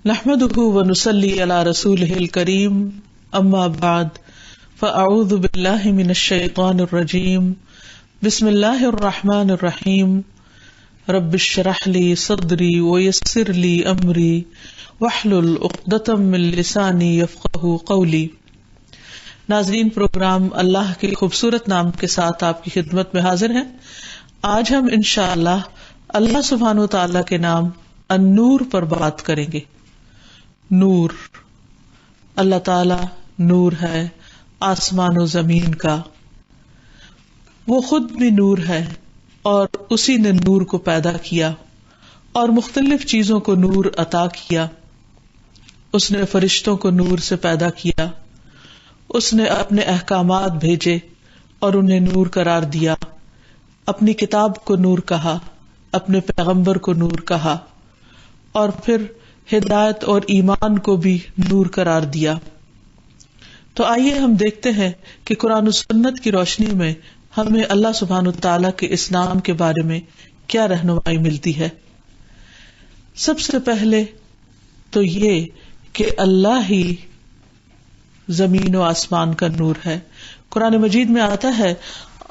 نحمده ونصلي على رسوله الكريم اما بعد فاعوذ بالله من الشيطان الرجيم بسم الله الرحمن الرحيم رب اشرح لي صدري ويسر لي امري واحلل عقدة من لساني يفقهوا قولي۔ ناظرین، پروگرام اللہ کے خوبصورت نام کے ساتھ آپ کی خدمت میں حاضر ہیں۔ آج ہم انشاءاللہ اللہ سبحانہ وتعالی کے نام النور پر بات کریں گے۔ نور، اللہ تعالی نور ہے آسمان و زمین کا، وہ خود بھی نور ہے اور اسی نے نور کو پیدا کیا اور مختلف چیزوں کو نور عطا کیا۔ اس نے فرشتوں کو نور سے پیدا کیا، اس نے اپنے احکامات بھیجے اور انہیں نور قرار دیا، اپنی کتاب کو نور کہا، اپنے پیغمبر کو نور کہا، اور پھر ہدایت اور ایمان کو بھی نور قرار دیا۔ تو آئیے ہم دیکھتے ہیں کہ قرآن و سنت کی روشنی میں ہمیں اللہ سبحانہ وتعالیٰ کے اس نام کے بارے میں کیا رہنمائی ملتی ہے۔ سب سے پہلے تو یہ کہ اللہ ہی زمین و آسمان کا نور ہے۔ قرآن مجید میں آتا ہے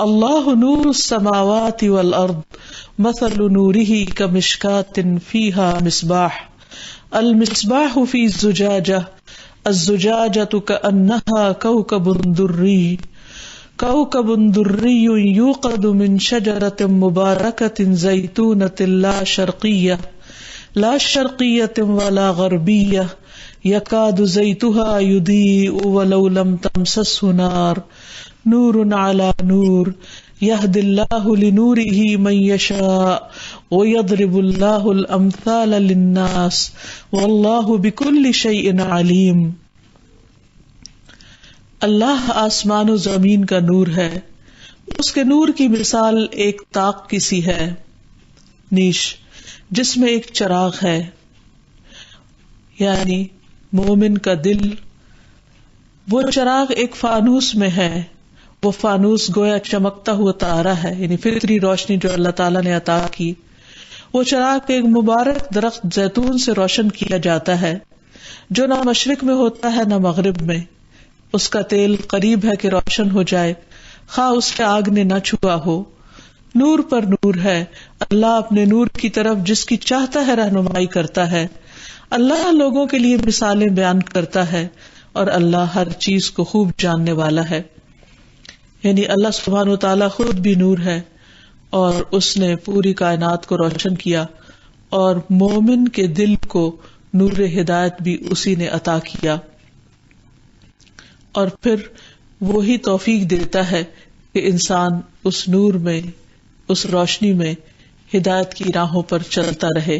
اللہ نور السماوات والارض مثل نورہ کمشکاۃ فیہا مصباح المصباح فی الزجاجہ الزجاجۃ کأنہا کوکب دری یوقد من شجرۃ مبارکۃ زیتونۃ لا شرقیۃ ولا غربیہ یکاد زیتها یضیء ولو لم تمسسه نار نور علی نور یہدی اللہ لنورہ من یشاء ویضرب اللہ الامثال للناس واللہ بکل شیء علیم۔ اللہ آسمان و زمین کا نور ہے، اس کے نور کی مثال ایک طاق کی سی ہے، نیش جس میں ایک چراغ ہے، یعنی مومن کا دل۔ وہ چراغ ایک فانوس میں ہے، وہ فانوس گویا چمکتا ہوا تارا ہے، یعنی فطری روشنی جو اللہ تعالیٰ نے عطا کی۔ وہ چراغ ایک مبارک درخت زیتون سے روشن کیا جاتا ہے جو نہ مشرق میں ہوتا ہے نہ مغرب میں۔ اس کا تیل قریب ہے کہ روشن ہو جائے، خواہ اس کے آگ نے نہ چھوا ہو۔ نور پر نور ہے، اللہ اپنے نور کی طرف جس کی چاہتا ہے رہنمائی کرتا ہے۔ اللہ لوگوں کے لیے مثالیں بیان کرتا ہے اور اللہ ہر چیز کو خوب جاننے والا ہے۔ یعنی اللہ سبحانہ وتعالیٰ خود بھی نور ہے اور اس نے پوری کائنات کو روشن کیا، اور مومن کے دل کو نور ہدایت بھی اسی نے عطا کیا، اور پھر وہی توفیق دیتا ہے کہ انسان اس نور میں، اس روشنی میں ہدایت کی راہوں پر چلتا رہے۔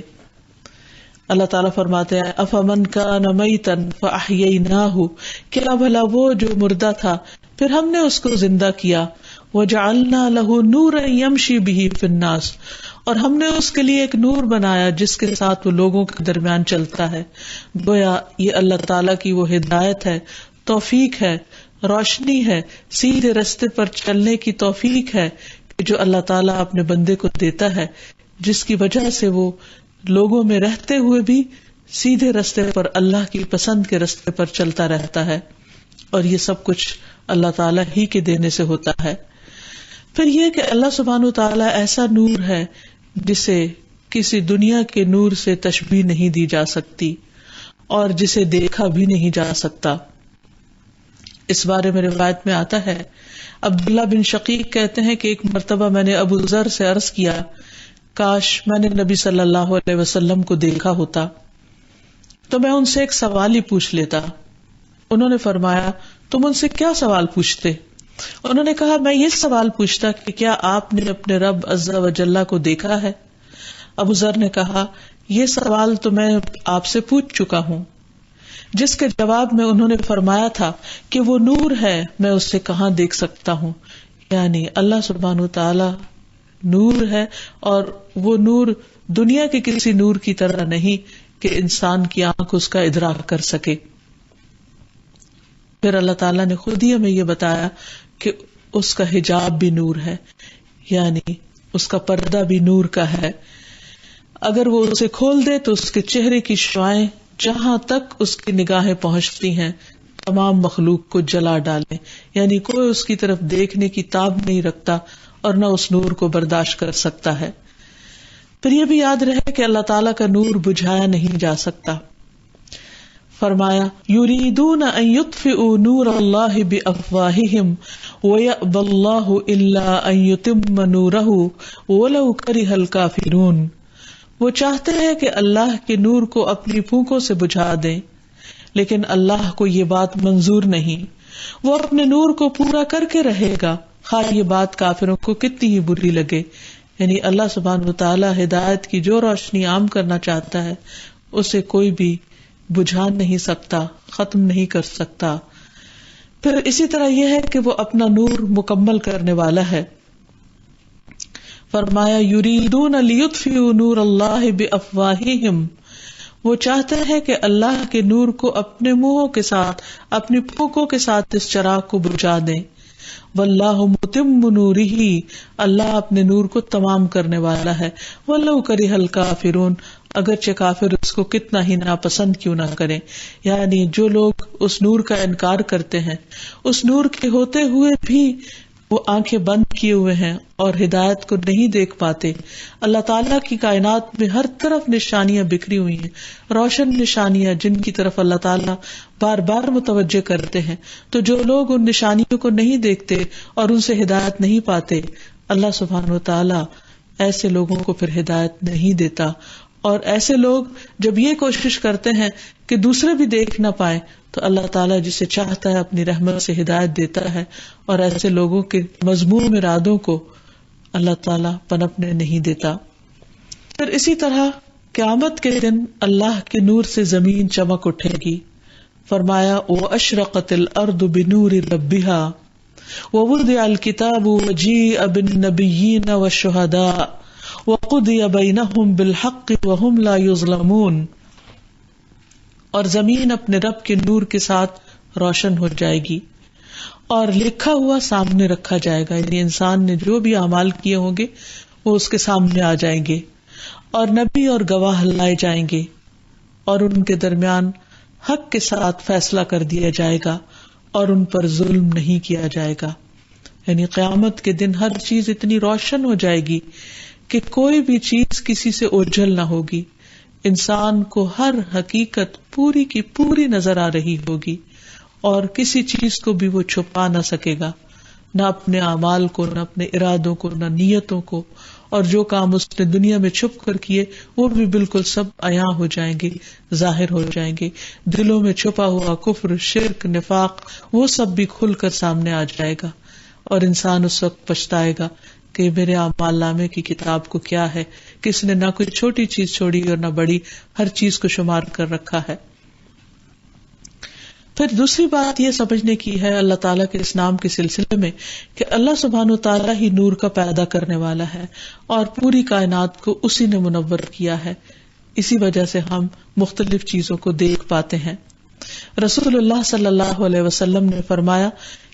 اللہ تعالیٰ فرماتے ہیں افمن کان میتا فاحییناہ، کیا بھلا وہ جو مردہ تھا پھر ہم نے اس کو زندہ کیا، وجعلنا لہ نورا یمشی بہ فی الناس، اور ہم نے اس کے لیے ایک نور بنایا جس کے ساتھ وہ لوگوں کے درمیان چلتا ہے۔ گویا یہ اللہ تعالیٰ کی وہ ہدایت ہے، توفیق ہے، روشنی ہے، سیدھے راستے پر چلنے کی توفیق ہے کہ جو اللہ تعالیٰ اپنے بندے کو دیتا ہے، جس کی وجہ سے وہ لوگوں میں رہتے ہوئے بھی سیدھے راستے پر اللہ کی پسند کے راستے پر چلتا رہتا ہے، اور یہ سب کچھ اللہ تعالیٰ ہی کے دینے سے ہوتا ہے۔ پھر یہ کہ اللہ سبحانہ وتعالیٰ ایسا نور ہے جسے کسی دنیا کے نور سے تشبیہ نہیں دی جا سکتی اور جسے دیکھا بھی نہیں جا سکتا۔ اس بارے میں روایت میں آتا ہے عبداللہ بن شقیق کہتے ہیں کہ ایک مرتبہ میں نے ابو ذر سے عرض کیا کاش میں نے نبی صلی اللہ علیہ وسلم کو دیکھا ہوتا تو میں ان سے ایک سوال ہی پوچھ لیتا۔ انہوں نے فرمایا تم ان سے کیا سوال پوچھتے؟ انہوں نے کہا میں یہ سوال پوچھتا کہ کیا آپ نے اپنے رب عز و جل کو دیکھا ہے؟ ابو ذر نے کہا یہ سوال تو میں آپ سے پوچھ چکا ہوں، جس کے جواب میں انہوں نے فرمایا تھا کہ وہ نور ہے، میں اس سے کہاں دیکھ سکتا ہوں۔ یعنی اللہ سبحانہ وتعالی نور ہے، اور وہ نور دنیا کے کسی نور کی طرح نہیں کہ انسان کی آنکھ اس کا ادراک کر سکے۔ پھر اللہ تعالیٰ نے خود ہی ہمیں یہ بتایا کہ اس کا حجاب بھی نور ہے، یعنی اس کا پردہ بھی نور کا ہے۔ اگر وہ اسے کھول دے تو اس کے چہرے کی شعائیں جہاں تک اس کی نگاہیں پہنچتی ہیں تمام مخلوق کو جلا ڈالیں، یعنی کوئی اس کی طرف دیکھنے کی تاب نہیں رکھتا اور نہ اس نور کو برداشت کر سکتا ہے۔ پھر یہ بھی یاد رہے کہ اللہ تعالیٰ کا نور بجھایا نہیں جا سکتا۔ فرمایا یریدون ان یطفئوا نور اللہ بافواہہم ویأبی اللہ الا ان یتم نورہ ولو کرہ الکافرون۔ وہ چاہتے ہیں کہ اللہ کے نور کو اپنی پھونکوں سے بجھا دیں، لیکن اللہ کو یہ بات منظور نہیں، وہ اپنے نور کو پورا کر کے رہے گا، خواہ یہ بات کافروں کو کتنی ہی بری لگے۔ یعنی اللہ سبحانہ وتعالی ہدایت کی جو روشنی عام کرنا چاہتا ہے اسے کوئی بھی بجھا نہیں سکتا، ختم نہیں کر سکتا۔ پھر اسی طرح یہ ہے کہ وہ اپنا نور مکمل کرنے والا ہے۔ فرمایا یریدون لیطفئوا نور اللہ بافواہہم، وہ چاہتے ہیں کہ اللہ کے نور کو اپنے منہوں کے ساتھ، اپنی پھونکوں کے ساتھ اس چراغ کو بجھا دیں۔ واللہ متم نورہ، اللہ اپنے نور کو تمام کرنے والا ہے۔ ولو کرہ الکافرون، اگرچہ کافر اس کو کتنا ہی ناپسند کیوں نہ کریں۔ یعنی جو لوگ اس نور کا انکار کرتے ہیں، اس نور کے ہوتے ہوئے بھی وہ آنکھیں بند کیے ہوئے ہیں اور ہدایت کو نہیں دیکھ پاتے۔ اللہ تعالیٰ کی کائنات میں ہر طرف نشانیاں بکھری ہوئی ہیں، روشن نشانیاں جن کی طرف اللہ تعالیٰ بار بار متوجہ کرتے ہیں، تو جو لوگ ان نشانیوں کو نہیں دیکھتے اور ان سے ہدایت نہیں پاتے، اللہ سبحانہ و تعالیٰ ایسے لوگوں کو پھر ہدایت نہیں دیتا۔ اور ایسے لوگ جب یہ کوشش کرتے ہیں کہ دوسرے بھی دیکھ نہ پائیں تو اللہ تعالیٰ جسے چاہتا ہے اپنی رحمت سے ہدایت دیتا ہے، اور ایسے لوگوں کے مذموم ارادوں کو اللہ تعالیٰ پنپنے نہیں دیتا۔ پھر اسی طرح قیامت کے دن اللہ کے نور سے زمین چمک اٹھے گی۔ فرمایا وَأَشْرَقَتِ الْأَرْضُ بِنُورِ رَبِّهَا وَوُضِعَ الْكِتَابُ وَجِيءَ بِالنَّبِيِّينَ وَالشُّهَدَاءِ وَقُضِيَ بَيْنَهُم بِالْحَقِّ وَهُمْ لَا يُظْلَمُونَ، اور زمین اپنے رب کے نور کے ساتھ روشن ہو جائے گی اور لکھا ہوا سامنے رکھا جائے گا، یعنی انسان نے جو بھی اعمال کیے ہوں گے وہ اس کے سامنے آ جائیں گے، اور نبی اور گواہ لائے جائیں گے، اور ان کے درمیان حق کے ساتھ فیصلہ کر دیا جائے گا اور ان پر ظلم نہیں کیا جائے گا۔ یعنی قیامت کے دن ہر چیز اتنی روشن ہو جائے گی کہ کوئی بھی چیز کسی سے اوجھل نہ ہوگی، انسان کو ہر حقیقت پوری کی پوری نظر آ رہی ہوگی اور کسی چیز کو بھی وہ چھپا نہ سکے گا، نہ اپنے اعمال کو، نہ اپنے ارادوں کو، نہ نیتوں کو، اور جو کام اس نے دنیا میں چھپ کر کیے وہ بھی بالکل سب عیاں ہو جائیں گے، ظاہر ہو جائیں گے۔ دلوں میں چھپا ہوا کفر، شرک، نفاق، وہ سب بھی کھل کر سامنے آ جائے گا، اور انسان اس وقت پچھتائے گا کہ میرے اعمال نامے کی کتاب کو کیا ہے، کس نے نہ کوئی چھوٹی چیز چھوڑی اور نہ بڑی، ہر چیز کو شمار کر رکھا ہے۔ پھر دوسری بات یہ سمجھنے کی ہے اللہ تعالیٰ کے اس نام کے سلسلے میں کہ اللہ سبحانہ وتعالیٰ ہی نور کا پیدا کرنے والا ہے اور پوری کائنات کو اسی نے منور کیا ہے، اسی وجہ سے ہم مختلف چیزوں کو دیکھ پاتے ہیں۔ رسول اللہ صلی اللہ علیہ وسلم نے فرمایا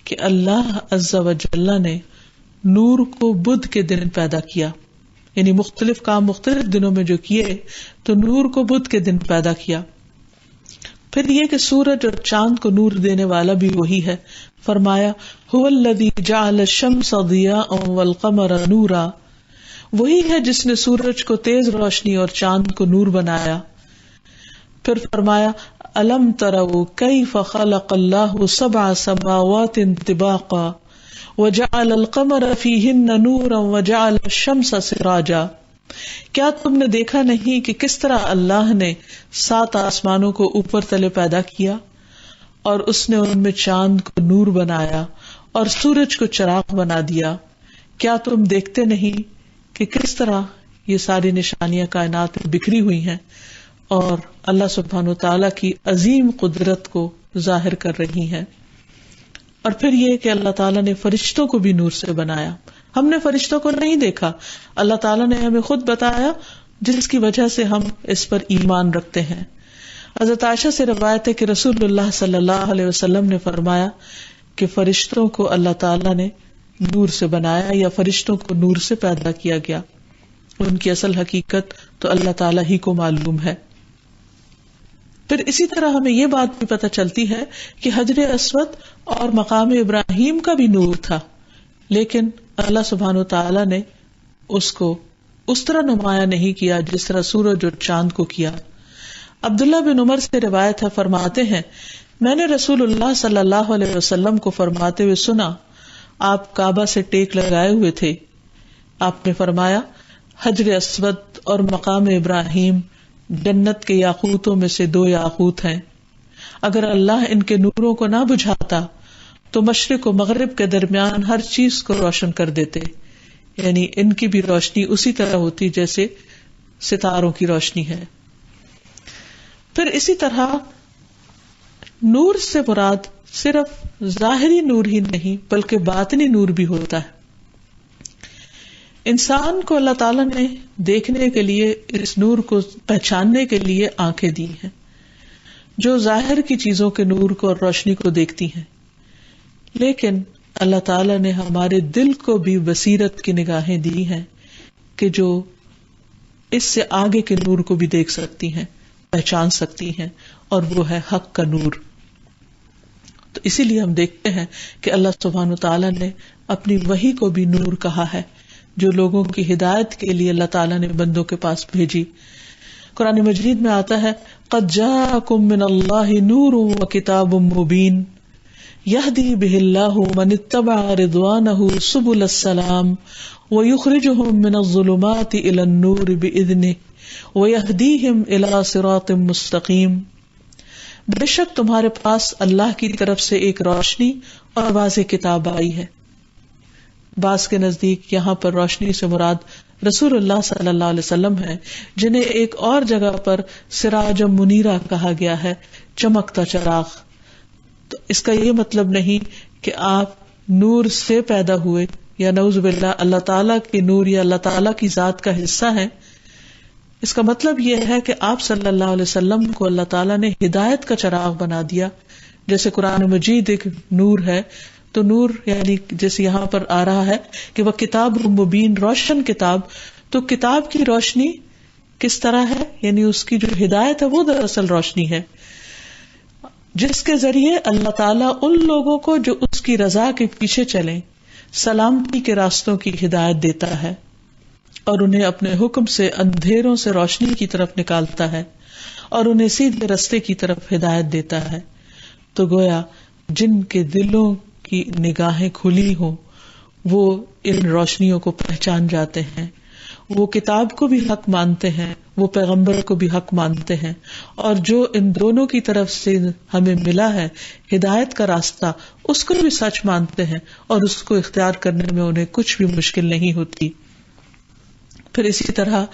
کہ اللہ عز و جل نے نور کو بدھ کے دن پیدا کیا، یعنی مختلف کام مختلف دنوں میں جو کیے تو نور کو بدھ کے دن پیدا کیا۔ پھر یہ کہ سورج اور چاند کو نور دینے والا بھی وہی ہے۔ فرمایا هو الذی جعل الشمس ضیاء والقمر نورا، وہی ہے جس نے سورج کو تیز روشنی اور چاند کو نور بنایا۔ پھر فرمایا الم تروا کیف خلق اللہ 7 سماوات طباقا وجعل القمر فیہن نورا وجعل الشمس سراجا، کیا تم نے دیکھا نہیں کہ کس طرح اللہ نے 7 آسمانوں کو اوپر تلے پیدا کیا اور اس نے ان میں چاند کو نور بنایا اور سورج کو چراغ بنا دیا، کیا تم دیکھتے نہیں کہ کس طرح یہ ساری نشانیاں کائنات میں بکھری ہوئی ہیں اور اللہ سبحانہ وتعالیٰ کی عظیم قدرت کو ظاہر کر رہی ہیں۔ اور پھر یہ کہ اللہ تعالیٰ نے فرشتوں کو بھی نور سے بنایا، ہم نے فرشتوں کو نہیں دیکھا، اللہ تعالیٰ نے ہمیں خود بتایا جس کی وجہ سے ہم اس پر ایمان رکھتے ہیں۔ حضرت عائشہ سے روایت ہے کہ رسول اللہ صلی اللہ علیہ وسلم نے فرمایا کہ فرشتوں کو اللہ تعالیٰ نے نور سے بنایا یا فرشتوں کو نور سے پیدا کیا گیا، ان کی اصل حقیقت تو اللہ تعالیٰ ہی کو معلوم ہے۔ پھر اسی طرح ہمیں یہ بات بھی پتہ چلتی ہے کہ حجر اسود اور مقام ابراہیم کا بھی نور تھا، لیکن اللہ سبحانہ وتعالی نے اس کو اس طرح نمایاں نہیں کیا جس طرح سورج اور چاند کو کیا۔ عبداللہ بن عمر سے روایت ہے، فرماتے ہیں میں نے رسول اللہ صلی اللہ علیہ وسلم کو فرماتے ہوئے سنا، آپ کعبہ سے ٹیک لگائے ہوئے تھے، آپ نے فرمایا حجر اسود اور مقام ابراہیم جنت کے یاقوتوں میں سے 2 یاقوت ہیں، اگر اللہ ان کے نوروں کو نہ بجھاتا تو مشرق و مغرب کے درمیان ہر چیز کو روشن کر دیتے، یعنی ان کی بھی روشنی اسی طرح ہوتی جیسے ستاروں کی روشنی ہے۔ پھر اسی طرح نور سے مراد صرف ظاہری نور ہی نہیں بلکہ باطنی نور بھی ہوتا ہے۔ انسان کو اللہ تعالیٰ نے دیکھنے کے لیے، اس نور کو پہچاننے کے لیے آنکھیں دی ہیں جو ظاہر کی چیزوں کے نور کو اور روشنی کو دیکھتی ہیں، لیکن اللہ تعالیٰ نے ہمارے دل کو بھی بصیرت کی نگاہیں دی ہیں کہ جو اس سے آگے کے نور کو بھی دیکھ سکتی ہیں، پہچان سکتی ہیں، اور وہ ہے حق کا نور۔ تو اسی لیے ہم دیکھتے ہیں کہ اللہ سبحانہ وتعالیٰ نے اپنی وحی کو بھی نور کہا ہے، جو لوگوں کی ہدایت کے لیے اللہ تعالیٰ نے بندوں کے پاس بھیجی۔ قرآن مجید میں آتا ہے قد جاءکم من اللہ نور وکتاب مبین یہدی بہ اللہ من اتبع رضوانہ سبل السلام ویخرجہم من الظلمات الی النور بإذنہ ویہدیہم الی صراط مستقیم۔ بے شک تمہارے پاس اللہ کی طرف سے ایک روشنی اور واضح کتاب آئی ہے۔ بعض کے نزدیک یہاں پر روشنی سے مراد رسول اللہ صلی اللہ علیہ وسلم ہے، جنہیں ایک اور جگہ پر سراج منیرہ کہا گیا ہے، چمکتا چراغ۔ تو اس کا یہ مطلب نہیں کہ آپ نور سے پیدا ہوئے یا نعوذ باللہ اللہ تعالیٰ کی نور یا اللہ تعالیٰ کی ذات کا حصہ ہیں۔ اس کا مطلب یہ ہے کہ آپ صلی اللہ علیہ وسلم کو اللہ تعالیٰ نے ہدایت کا چراغ بنا دیا، جیسے قرآن مجید ایک نور ہے، تو نور یعنی جیسے یہاں پر آ رہا ہے کہ وہ کتاب مبین، روشن کتاب، تو کتاب کی روشنی کس طرح ہے، یعنی اس کی جو ہدایت ہے وہ دراصل روشنی ہے، جس کے ذریعے اللہ تعالیٰ ان لوگوں کو جو اس کی رضا کے پیچھے چلیں سلامتی کے راستوں کی ہدایت دیتا ہے اور انہیں اپنے حکم سے اندھیروں سے روشنی کی طرف نکالتا ہے اور انہیں سیدھے رستے کی طرف ہدایت دیتا ہے۔ تو گویا جن کے دلوں کی نگاہیں کھلی ہوں وہ ان روشنیوں کو پہچان جاتے ہیں، وہ کتاب کو بھی حق مانتے ہیں، وہ پیغمبر کو بھی حق مانتے ہیں، اور جو ان دونوں کی طرف سے ہمیں ملا ہے ہدایت کا راستہ، اس کو بھی سچ مانتے ہیں اور اس کو اختیار کرنے میں انہیں کچھ بھی مشکل نہیں ہوتی۔ پھر اسی طرح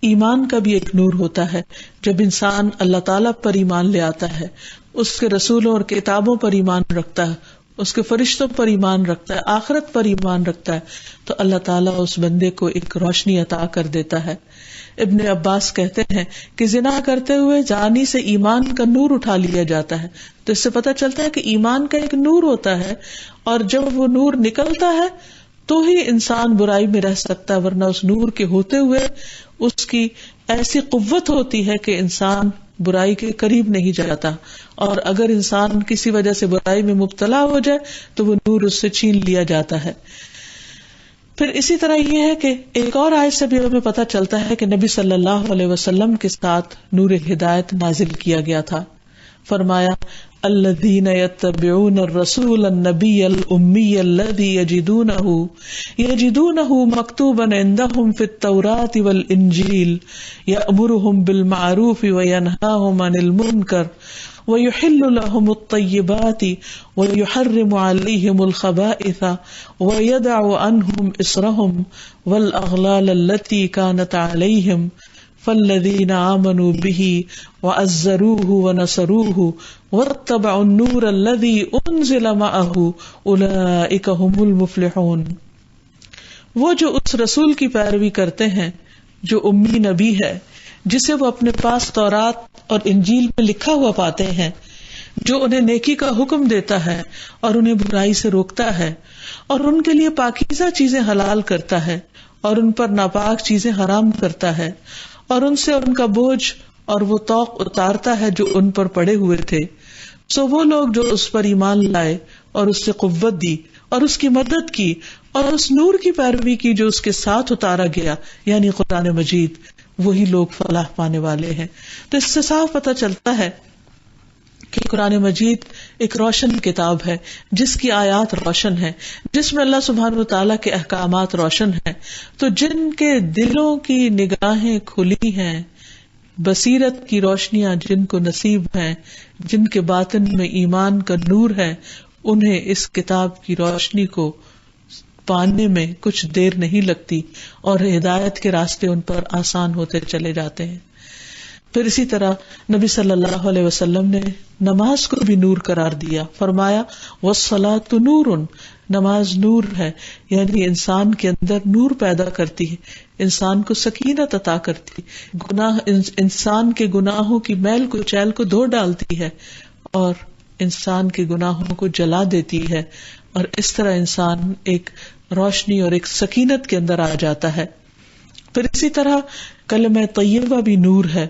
ایمان کا بھی ایک نور ہوتا ہے۔ جب انسان اللہ تعالیٰ پر ایمان لے آتا ہے، اس کے رسولوں اور کتابوں پر ایمان رکھتا ہے، اس کے فرشتوں پر ایمان رکھتا ہے، آخرت پر ایمان رکھتا ہے، تو اللہ تعالیٰ اس بندے کو ایک روشنی عطا کر دیتا ہے۔ ابن عباس کہتے ہیں کہ زنا کرتے ہوئے زانی سے ایمان کا نور اٹھا لیا جاتا ہے، تو اس سے پتہ چلتا ہے کہ ایمان کا ایک نور ہوتا ہے، اور جب وہ نور نکلتا ہے تو ہی انسان برائی میں رہ سکتا ہے، ورنہ اس نور کے ہوتے ہوئے اس کی ایسی قوت ہوتی ہے کہ انسان برائی کے قریب نہیں جاتا، اور اگر انسان کسی وجہ سے برائی میں مبتلا ہو جائے تو وہ نور اس سے چھین لیا جاتا ہے۔ پھر اسی طرح یہ ہے کہ ایک اور آیت سے بھی ہمیں پتہ چلتا ہے کہ نبی صلی اللہ علیہ وسلم کے ساتھ نور ہدایت نازل کیا گیا تھا۔ فرمایا الذین یتبعون الرسول النبی الامی الذی یجدونہ مکتوبا عندہم فی التوراۃ والانجیل یأمرہم بالمعروف وینہاہم عن المنکر وَيُحِلُّ لَهُمُ الطَّيِّبَاتِ وَيُحَرِّمُ عَلَيْهِمُ الْخَبَائِثَ وَيَدَعُ عَنْهُمْ إِصْرَهُمْ وَالْأَغْلَالَ الَّتِي كَانَتْ عَلَيْهِمْ فَالَّذِينَ آمَنُوا بِهِ وَعَزَّرُوهُ وَنَصَرُوهُ وَاتَّبَعُوا النُّورَ الَّذِي أُنزِلَ مَعَهُ أُولَئِكَ هُمُ الْمُفْلِحُونَ۔ وہ جو اس رسول کی پیروی کرتے ہیں جو امی نبی ہے، جسے وہ اپنے پاس تورات اور انجیل میں لکھا ہوا پاتے ہیں، جو انہیں نیکی کا حکم دیتا ہے اور انہیں برائی سے روکتا ہے، اور ان کے لیے پاکیزہ چیزیں حلال کرتا ہے اور ان پر ناپاک چیزیں حرام کرتا ہے، اور ان سے ان کا بوجھ اور وہ طوق اتارتا ہے جو ان پر پڑے ہوئے تھے. سو وہ لوگ جو اس پر ایمان لائے اور اس سے قوت دی اور اس کی مدد کی اور اس نور کی پیروی کی جو اس کے ساتھ اتارا گیا یعنی قرآن مجید, وہی لوگ فلاح پانے والے ہیں. تو اس سے صاف پتہ چلتا ہے کہ قرآن مجید ایک روشن کتاب ہے جس کی آیات روشن ہے, جس میں اللہ سبحانہ وتعالیٰ کے احکامات روشن ہیں. تو جن کے دلوں کی نگاہیں کھلی ہیں, بصیرت کی روشنیاں جن کو نصیب ہیں, جن کے باطن میں ایمان کا نور ہے, انہیں اس کتاب کی روشنی کو پانے میں کچھ دیر نہیں لگتی اور ہدایت کے راستے ان پر آسان ہوتے چلے جاتے ہیں. پھر اسی طرح نبی صلی اللہ علیہ وسلم نے نماز کو بھی نور قرار دیا. فرمایا وَالصَّلَاةُ نُورٌ, نماز نور ہے, یعنی انسان کے اندر نور پیدا کرتی ہے, انسان کو سکینت عطا کرتی, انسان کے گناہوں کی میل کو چیل کو دھو ڈالتی ہے اور انسان کے گناہوں کو جلا دیتی ہے, اور اس طرح انسان ایک روشنی اور ایک سکینت کے اندر آ جاتا ہے. پھر اسی طرح کلمہ طیبہ بھی نور ہے.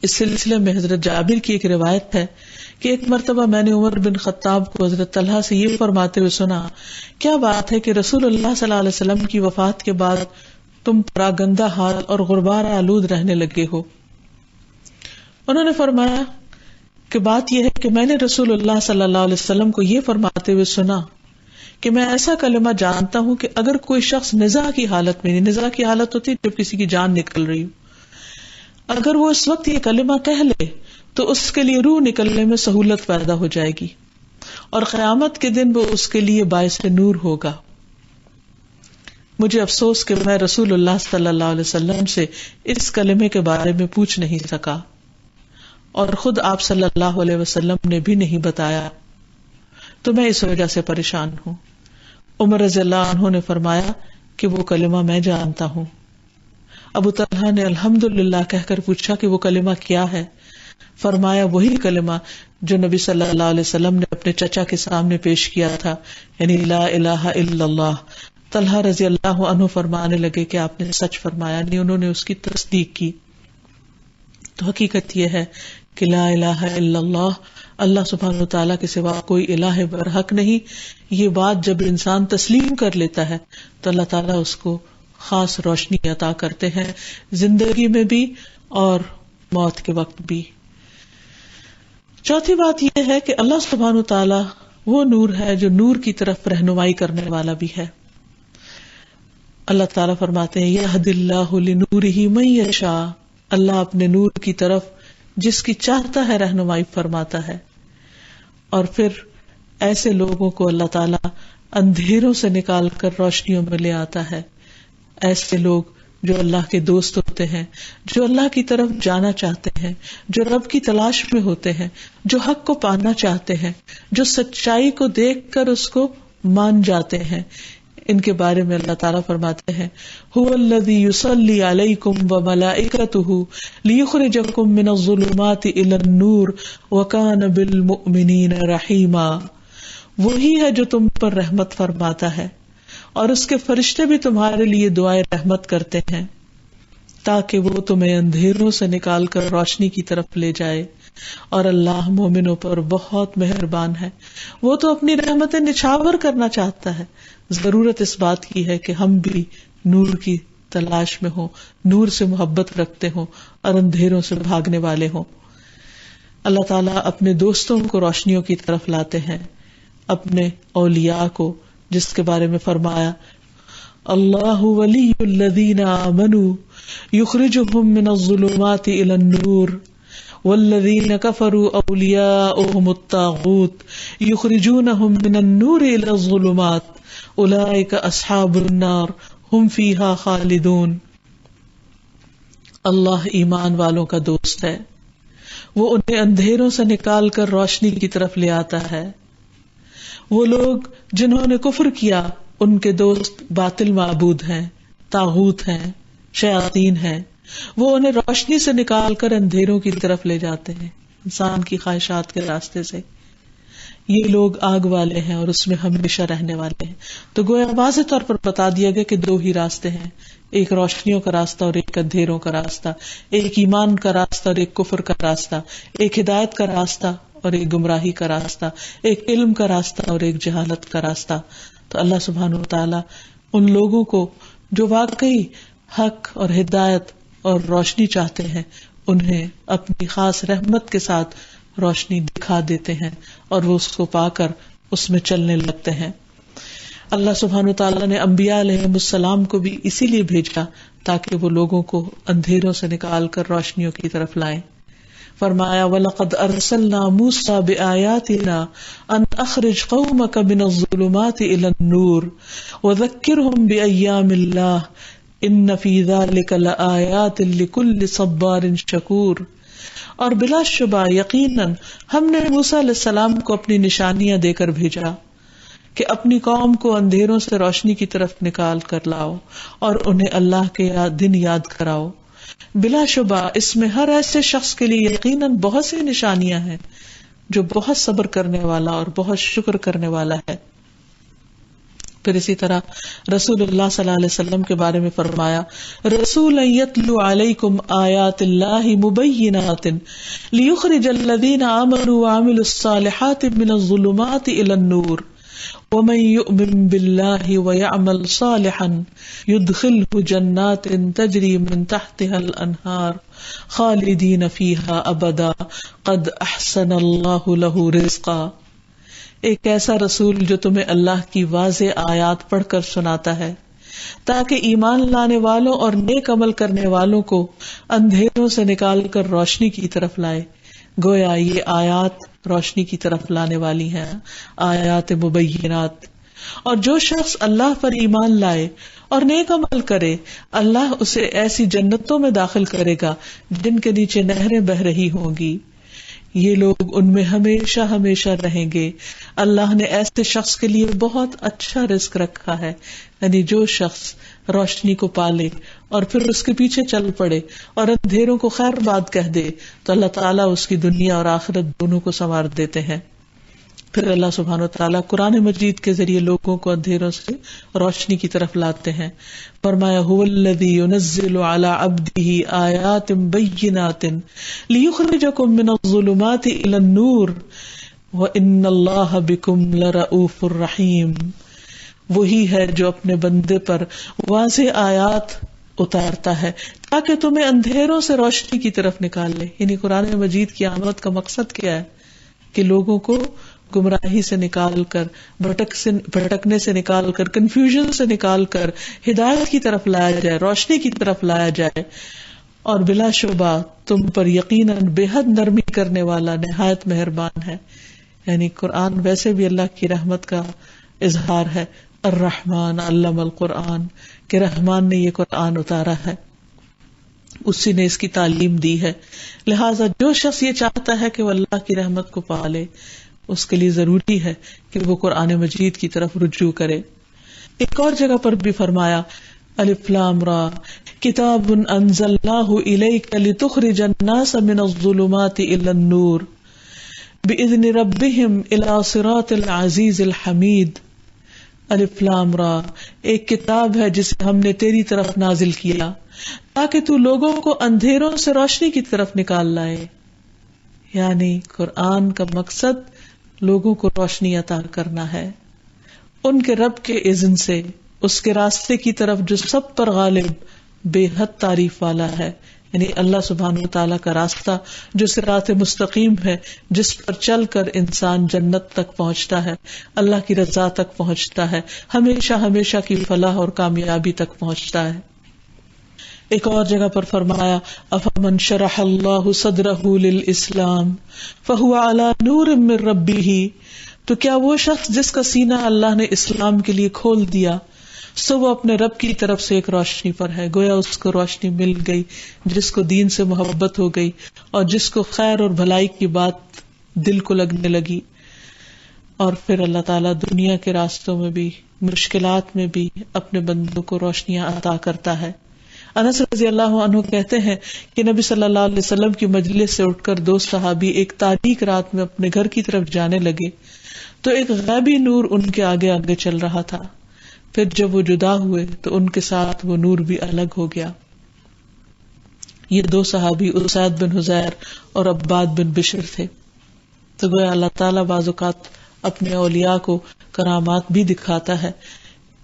اس سلسلے میں حضرت جابر کی ایک روایت ہے کہ ایک مرتبہ میں نے عمر بن خطاب کو حضرت طلحہ سے یہ فرماتے ہوئے سنا, کیا بات ہے کہ رسول اللہ صلی اللہ علیہ وسلم کی وفات کے بعد تم پراگندہ حال اور غبار آلود رہنے لگے ہو. انہوں نے فرمایا کہ بات یہ ہے کہ میں نے رسول اللہ صلی اللہ علیہ وسلم کو یہ فرماتے ہوئے سنا کہ میں ایسا کلمہ جانتا ہوں کہ اگر کوئی شخص نزاع کی حالت میں, نزاع کی حالت ہوتی ہے جب کسی کی جان نکل رہی ہو, اگر وہ اس وقت یہ کلمہ کہہ لے تو اس کے لیے روح نکلنے میں سہولت پیدا ہو جائے گی اور قیامت کے دن وہ اس کے لیے باعث نور ہوگا. مجھے افسوس کہ میں رسول اللہ صلی اللہ علیہ وسلم سے اس کلمے کے بارے میں پوچھ نہیں سکا اور خود آپ صلی اللہ علیہ وسلم نے بھی نہیں بتایا, تو میں اس وجہ سے پریشان ہوں. عمر رضی اللہ عنہ نے فرمایا کہ وہ کلمہ میں جانتا ہوں. ابو طلحہ نے الحمدللہ کہہ کر پوچھا کہ وہ کلمہ کیا ہے؟ فرمایا وہی کلمہ جو نبی صلی اللہ علیہ وسلم نے اپنے چچا کے سامنے پیش کیا تھا, یعنی لا الہ الا اللہ. طلحہ رضی اللہ عنہ فرمانے لگے کہ آپ نے سچ فرمایا, یعنی انہوں نے اس کی تصدیق کی. تو حقیقت یہ ہے کہ لا الہ الا اللہ, اللہ سبحانہ وتعالیٰ کے سوا کوئی الہ برحق نہیں. یہ بات جب انسان تسلیم کر لیتا ہے تو اللہ تعالیٰ اس کو خاص روشنی عطا کرتے ہیں, زندگی میں بھی اور موت کے وقت بھی. چوتھی بات یہ ہے کہ اللہ سبحانہ وتعالیٰ وہ نور ہے جو نور کی طرف رہنمائی کرنے والا بھی ہے. اللہ تعالیٰ فرماتے ہیں یہد اللہ لنورہ من یشاء, اللہ اپنے نور کی طرف جس کی چاہتا ہے رہنمائی فرماتا ہے. اور پھر ایسے لوگوں کو اللہ تعالیٰ اندھیروں سے نکال کر روشنیوں میں لے آتا ہے. ایسے لوگ جو اللہ کے دوست ہوتے ہیں, جو اللہ کی طرف جانا چاہتے ہیں, جو رب کی تلاش میں ہوتے ہیں, جو حق کو پانا چاہتے ہیں, جو سچائی کو دیکھ کر اس کو مان جاتے ہیں, ان کے بارے میں اللہ تعالیٰ فرماتے ہیں هو الذی یصلی علیکم وملائکتہ لیخرجکم من الظلمات الی النور وکان بالمؤمنین رحیما. وہی ہے جو تم پر رحمت فرماتا ہے اور اس کے فرشتے بھی تمہارے لیے دعائے رحمت کرتے ہیں تاکہ وہ تمہیں اندھیروں سے نکال کر روشنی کی طرف لے جائے. اور اللہ مومنوں پر بہت مہربان ہے, وہ تو اپنی رحمتیں نچھاور کرنا چاہتا ہے. ضرورت اس بات کی ہے کہ ہم بھی نور کی تلاش میں ہوں, نور سے محبت رکھتے ہوں اور اندھیروں سے بھاگنے والے ہوں. اللہ تعالیٰ اپنے دوستوں کو روشنیوں کی طرف لاتے ہیں, اپنے اولیاء کو, جس کے بارے میں فرمایا اللہ ولی الذین آمنوا یخرجہم من الظلمات الی النور والذین کفروا اولیاؤہم الطاغوت یخرجونہم من النور الی الظلمات اولئک اصحاب النار ہم فیہا خالدون. اللہ ایمان والوں کا دوست ہے, وہ انہیں اندھیروں سے نکال کر روشنی کی طرف لے آتا ہے. وہ لوگ جنہوں نے کفر کیا ان کے دوست باطل معبود ہیں, طاغوت ہیں, شیاطین ہیں. وہ انہیں روشنی سے نکال کر اندھیروں کی طرف لے جاتے ہیں, انسان کی خواہشات کے راستے سے. یہ لوگ آگ والے ہیں اور اس میں ہمیشہ رہنے والے ہیں. تو گویا واضح طور پر بتا دیا گیا کہ دو ہی راستے ہیں، ایک روشنیوں کا راستہ اور ایک اندھیروں کا راستہ، ایک ایمان کا راستہ اور ایک کفر کا راستہ، ایک ہدایت کا راستہ اور ایک گمراہی کا راستہ، ایک علم کا راستہ اور ایک جہالت کا راستہ. تو اللہ سبحانہ وتعالی ان لوگوں کو جو واقعی حق اور ہدایت اور روشنی چاہتے ہیں انہیں اپنی خاص رحمت کے ساتھ روشنی دکھا دیتے ہیں اور وہ اس کو پا کر اس میں چلنے لگتے ہیں. اللہ سبحانہ وتعالی نے انبیاء علیہم السلام کو بھی اسی لیے بھیجا تاکہ وہ لوگوں کو اندھیروں سے نکال کر روشنیوں کی طرف لائیں. فرمایا وَلَقَدْ أَرْسَلْنَا مُوسَىٰ بِآيَاتِنَا أَنْ أَخْرِجْ قَوْمَكَ مِنَ الظُّلُمَاتِ إِلَى النُّورِ وَذَكِّرْهُمْ بِأَيَّامِ اللَّهِ إِنَّ فِي ذَلِكَ لَآيَاتٍ لِكُلِّ صَبَّارٍ شَكُورٍ. اور بلا شبہ یقیناً ہم نے موسیٰ علیہ السلام کو اپنی نشانیاں دے کر بھیجا کہ اپنی قوم کو اندھیروں سے روشنی کی طرف نکال کر لاؤ اور انہیں اللہ کے دن یاد کراؤ. بلا شبہ اس میں ہر ایسے شخص کے لیے یقیناً بہت سی نشانیاں ہیں جو بہت صبر کرنے والا اور بہت شکر کرنے والا ہے. پھر اسی طرح رسول اللہ صلی اللہ علیہ وسلم کے بارے میں فرمایا رسول یتلو علیکم آیات اللہ مبینات لیخرج الذین آمنوا وعملوا الصالحات من الظلمات الی النور ومن یؤمن باللہ ویعمل صالحا یدخلہ جنات تجری من تحتها الانہار خالدین فیہا ابدا قد احسن اللہ لہ رزقا. ایک ایسا رسول جو تمہیں اللہ کی واضح آیات پڑھ کر سناتا ہے تاکہ ایمان لانے والوں اور نیک عمل کرنے والوں کو اندھیروں سے نکال کر روشنی کی طرف لائے. گویا یہ آیات روشنی کی طرف لانے والی ہیں، آیات مبینات. اور جو شخص اللہ پر ایمان لائے اور نیک عمل کرے اللہ اسے ایسی جنتوں میں داخل کرے گا جن کے نیچے نہریں بہ رہی ہوں گی. یہ لوگ ان میں ہمیشہ ہمیشہ رہیں گے. اللہ نے ایسے شخص کے لیے بہت اچھا رزق رکھا ہے. یعنی جو شخص روشنی کو پالے اور پھر اس کے پیچھے چل پڑے اور اندھیروں کو خیر بات کہہ دے تو اللہ تعالیٰ اس کی دنیا اور آخرت دونوں کو سنوار دیتے ہیں. پھر اللہ سبحانہ وتعالیٰ قرآن مجید کے ذریعے لوگوں کو اندھیروں سے روشنی کی طرف لاتے ہیں. فرمایا هو الذی ينزل على عبده آیات بینات لیخرجکم من الظلمات الی النور وان اللہ بکم لرؤوف الرحیم. وہی ہے جو اپنے بندے پر واضح آیات اتارتا ہے تاکہ تمہیں اندھیروں سے روشنی کی طرف نکال لے. یعنی قرآن مجید کی آمد کا مقصد کیا ہے کہ لوگوں کو گمراہی سے نکال کر بھٹکنے سے نکال کر کنفیوژن سے نکال کر ہدایت کی طرف لایا جائے، روشنی کی طرف لایا جائے. اور بلا شبہ تم پر یقیناً بے حد نرمی کرنے والا نہایت مہربان ہے. یعنی قرآن ویسے بھی اللہ کی رحمت کا اظہار ہے. الرحمن علم القرآن کہ رحمان نے یہ قرآن اتارا ہے، اسی نے اس کی تعلیم دی ہے. لہٰذا جو شخص یہ چاہتا ہے کہ وہ اللہ کی رحمت کو پالے اس کے لیے ضروری ہے کہ وہ قرآن مجید کی طرف رجوع کرے. ایک اور جگہ پر بھی فرمایا الف لام را کتاب انزلناہ الیک لتخرج الناس من الظلمات الی النور باذن ربہم الی صراط العزیز الحمید. الف لام را ایک کتاب ہے جسے ہم نے تیری طرف نازل کیا تاکہ تو لوگوں کو اندھیروں سے روشنی کی طرف نکال لائے. یعنی قرآن کا مقصد لوگوں کو روشنی عطا کرنا ہے ان کے رب کے اذن سے، اس کے راستے کی طرف جو سب پر غالب بے حد تعریف والا ہے. یعنی اللہ سبحانہ وتعالیٰ کا راستہ جو صراط مستقیم ہے، جس پر چل کر انسان جنت تک پہنچتا ہے، اللہ کی رضا تک پہنچتا ہے، ہمیشہ ہمیشہ کی فلاح اور کامیابی تک پہنچتا ہے. ایک اور جگہ پر فرمایا افمن شرح اللہ صدرہ للاسلام فہو علی نور من ربہ. تو کیا وہ شخص جس کا سینہ اللہ نے اسلام کے لیے کھول دیا سو وہ اپنے رب کی طرف سے ایک روشنی پر ہے. گویا اس کو روشنی مل گئی جس کو دین سے محبت ہو گئی اور جس کو خیر اور بھلائی کی بات دل کو لگنے لگی. اور پھر اللہ تعالیٰ دنیا کے راستوں میں بھی مشکلات میں بھی اپنے بندوں کو روشنیاں عطا کرتا ہے. انس رضی اللہ عنہ کہتے ہیں کہ نبی صلی اللہ علیہ وسلم کی مجلس سے اٹھ کر دو صحابی ایک تاریک رات میں اپنے گھر کی طرف جانے لگے تو ایک غیبی نور ان کے آگے آگے چل رہا تھا. پھر جب وہ جدا ہوئے تو ان کے ساتھ وہ نور بھی الگ ہو گیا. یہ دو صحابی اسید بن حضیر اور عباد بن بشر تھے. تو گویا اللہ تعالیٰ بعض اوقات اپنے اولیاء کو کرامات بھی دکھاتا ہے،